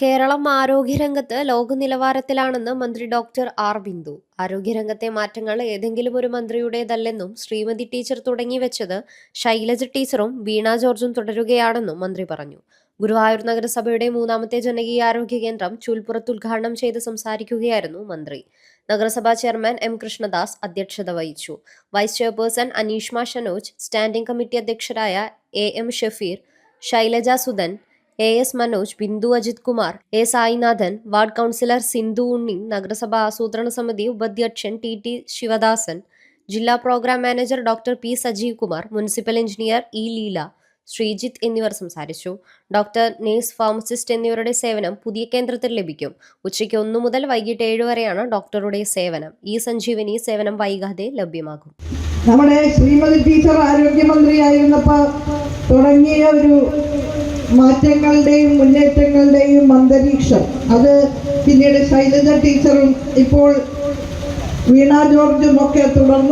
കേരളം ആരോഗ്യരംഗത്ത് ലോകനിലവാരത്തിലാണെന്ന് മന്ത്രി doctor R Bindu. ആരോഗ്യരംഗത്തെ മാറ്റങ്ങൾ ഏതെങ്കിലും ഒരു മന്ത്രിയുടേതല്ലെന്നും ശ്രീമതി ടീച്ചർ തുടങ്ങിവെച്ചത് ശൈലജ ടീച്ചറും വീണ ജോർജും തുടരുകയാണെന്നും മന്ത്രി പറഞ്ഞു. ഗുരുവായൂർ നഗരസഭയുടെ 3ാമത്തെ ജനകീയ ആരോഗ്യ കേന്ദ്രം ചൂൽപ്പുറത്ത് ഉദ്ഘാടനം ചെയ്ത് സംസാരിക്കുകയായിരുന്നു മന്ത്രി. നഗരസഭാ ചെയർമാൻ എം കൃഷ്ണദാസ് അധ്യക്ഷത വഹിച്ചു. Vice chairperson Aneeshma Shanoj, standing committee അധ്യക്ഷരായ M Shafeer, Shailaja Sudhan, S Manoj, Bindu Ajith Kumar, Sainathan, ward councillor Sindhu Unni, നഗരസഭാ ആസൂത്രണ സമിതി ഉപാധ്യക്ഷൻ ടി ശിവദാസൻ, ജില്ലാ programme manager doctor P Sajeev Kumar, municipal engineer Leela, Sreejith എന്നിവർ സംസാരിച്ചു. ഡോക്ടർ, നേഴ്സ്, ഫാർമസിസ്റ്റ് എന്നിവരുടെ സേവനം പുതിയ കേന്ദ്രത്തിൽ ലഭിക്കും. ഉച്ചയ്ക്ക് 1 മുതൽ വൈകിട്ട് 7 വരെയാണ് ഡോക്ടറുടെ സേവനം. സഞ്ജീവനി സേവനം വൈകാതെ ലഭ്യമാകും. നമ്മുടെ ശ്രീമതി ടീച്ചർ ആരോഗ്യമന്ത്രിയായിരുന്നപ്പോൾ തുടങ്ങിയ ഒരു മാറ്റങ്ങളുടെയും മുന്നേറ്റങ്ങളുടെയും അന്തരീക്ഷം, അത് പിന്നീട് ശൈലജ ടീച്ചറും ഇപ്പോൾ വീണ ജോർജും ഒക്കെ തുടർന്നു